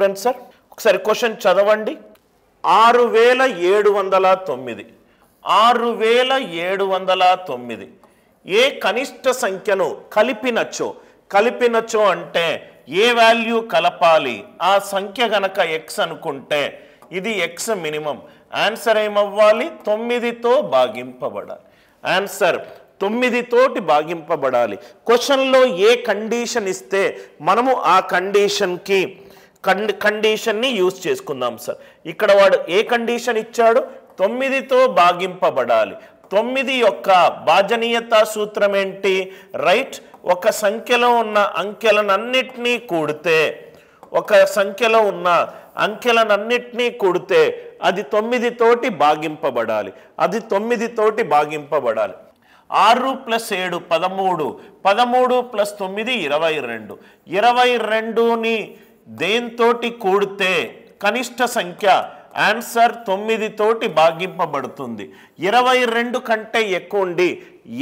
చూడండి సార్, ఒకసారి క్వశ్చన్ చదవండి. 6709 6709 ఏ కనిష్ట సంఖ్యను కలిపినచో అంటే ఏ వాల్యూ కలపాలి, ఆ సంఖ్య గనక ఎక్స్ అనుకుంటే ఇది ఎక్స్ మినిమం. ఆన్సర్ ఏమవ్వాలి? 9తో భాగింపబడాలి. ఆన్సర్ 9తోటి భాగింపబడాలి. క్వశ్చన్లో ఏ కండిషన్ ఇస్తే మనము ఆ కండిషన్ని యూజ్ చేసుకుందాం సార్. ఇక్కడ వాడు ఏ కండిషన్ ఇచ్చాడు? 9తో భాగింపబడాలి. 9 యొక్క భాజనీయత సూత్రం ఏంటి? రైట్, ఒక సంఖ్యలో ఉన్న అంకెలనన్నిటినీ కూడితే అది 9తోటి భాగింపబడాలి. 6 + 7 13, 13 + 9 22. 22ని దేంతోటి కూడితే కనిష్ట సంఖ్య ఆన్సర్ 9తోటి భాగింపబడుతుంది. 22 కంటే ఎక్కువ ఉండి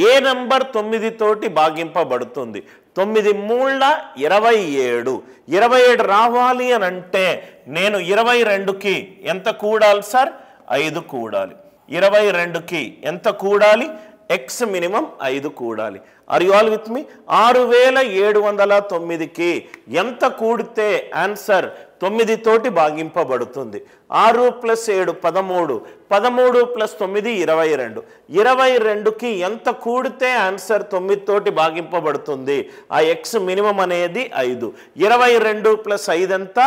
ఏ నంబర్ 9తోటి భాగింపబడుతుంది? 9 మూళ్ళ 27. 27 రావాలి అని అంటే నేను 22కి ఎంత కూడాలి సార్? 5 కూడాలి. 22కి ఎంత కూడాలి? ఎక్స్ మినిమం 5 కూడాలి. Are you all with me? 6709కి ఎంత కూడితే ఆన్సర్ 9తోటి భాగింపబడుతుంది? 6 + 7 13, 13 + 9 22. 22కి ఎంత కూడితే ఆన్సర్ 9తోటి భాగింపబడుతుంది? ఆ ఎక్స్ మినిమం అనేది 5. 22 + 5 ఎంత?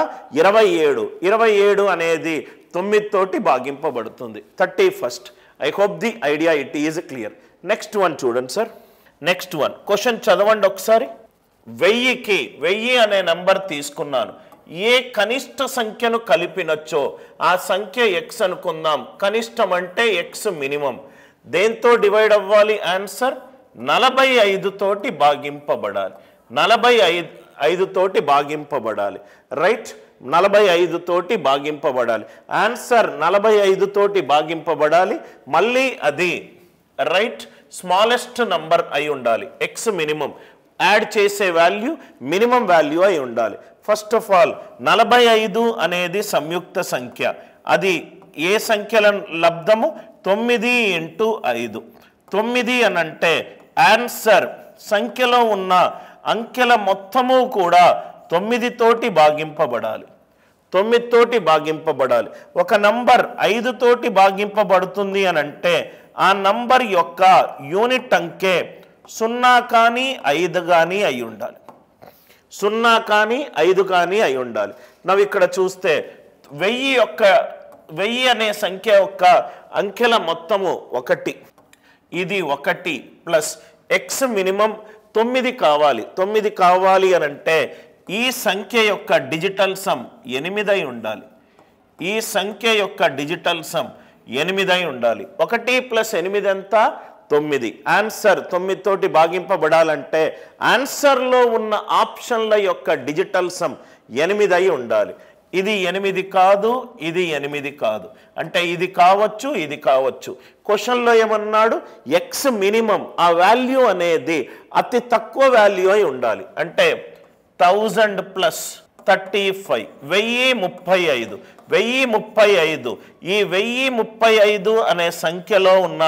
27. 27 అనేది 9తోటి భాగింపబడుతుంది. 31st. I hope the idea it is clear. Next one చూడండి సార్. నెక్స్ట్ వన్ క్వశ్చన్ చదవండి ఒకసారి. 1000 అనే నంబర్ తీసుకున్నాను. ఏ కనిష్ట సంఖ్యను కలిపినచ్చో ఆ సంఖ్య ఎక్స్ అనుకుందాం. కనిష్టం అంటే ఎక్స్ మినిమం. దేంతో డివైడ్ అవ్వాలి? ఆన్సర్ 45తోటి భాగింపబడాలి. 45తోటి భాగింపబడాలి. రైట్, 45తోటి భాగింపబడాలి. ఆన్సర్ 45తోటి భాగింపబడాలి. మళ్ళీ అది రైట్ స్మాలెస్ట్ నంబర్ అయి ఉండాలి. ఎక్స్ మినిమం యాడ్ చేసే వాల్యూ మినిమం వాల్యూ అయి ఉండాలి. ఫస్ట్ ఆఫ్ ఆల్ 45 అనేది సంయుక్త సంఖ్య. అది ఏ సంఖ్యల లబ్ధము? 9 × 5. 9 అని అంటే ఆన్సర్ సంఖ్యలో ఉన్న అంకెల మొత్తము కూడా 9తోటి భాగింపబడాలి. 9తోటి భాగింపబడాలి. ఒక నంబర్ 5తోటి భాగింపబడుతుంది అని అంటే ఆ నంబర్ యొక్క యూనిట్ అంకె 0 కానీ 5 కానీ అయి ఉండాలి. 0 కానీ 5 కానీ అయి ఉండాలి. నవ్వు ఇక్కడ చూస్తే 1000 అనే సంఖ్య యొక్క అంకెల మొత్తము 1. ఇది 1 ప్లస్ ఎక్స్ మినిమం 9 కావాలి. 9 కావాలి అని అంటే ఈ సంఖ్య యొక్క డిజిటల్ సమ్ 8 అయి ఉండాలి. ఈ సంఖ్య యొక్క డిజిటల్ సమ్ 8 అయి ఉండాలి. 1 + 8 ఎంత? 9. ఆన్సర్ 9తోటి భాగింపబడాలంటే ఆన్సర్లో ఉన్న ఆప్షన్ల యొక్క డిజిటల్ సమ్ 8 అయి ఉండాలి. ఇది 8 కాదు, ఇది 8 కాదు. అంటే ఇది కావచ్చు, ఇది కావచ్చు. క్వశ్చన్లో ఏమన్నాడు? ఎక్స్ మినిమం ఆ వాల్యూ అనేది అతి తక్కువ వాల్యూ అయి ఉండాలి. అంటే 1000 + 35 1035. 1035 ఈ 1035 అనే సంఖ్యలో ఉన్న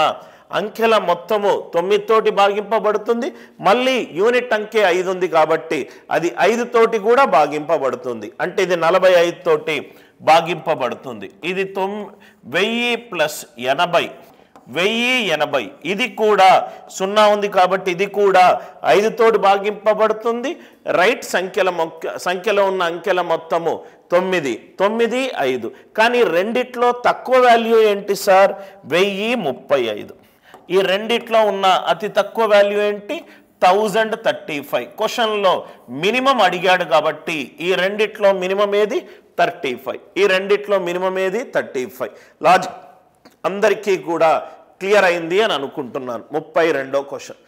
అంకెల మొత్తము 9తోటి భాగింపబడుతుంది. మళ్ళీ యూనిట్ అంకె 5 ఉంది కాబట్టి అది 5తోటి కూడా భాగింపబడుతుంది. అంటే ఇది 45తోటి భాగింపబడుతుంది. ఇది 1000 + 80. 1080 ఇది కూడా 0 ఉంది కాబట్టి ఇది కూడా 5తోటి భాగింపబడుతుంది. రైట్, సంఖ్యలో ఉన్న అంకెల మొత్తము 9. 9, 5. కానీ రెండిట్లో తక్కువ వాల్యూ ఏంటి సార్? 1035. ఈ రెండిట్లో ఉన్న అతి తక్కువ వాల్యూ ఏంటి? 1035. క్వశ్చన్లో మినిమం అడిగాడు కాబట్టి ఈ రెండిట్లో మినిమం ఏది? 35. ఈ రెండిట్లో మినిమం ఏది? 35. లాజిక్ అందరికీ కూడా క్లియర్ అయింది అని అనుకుంటున్నాను. 32వ క్వశ్చన్.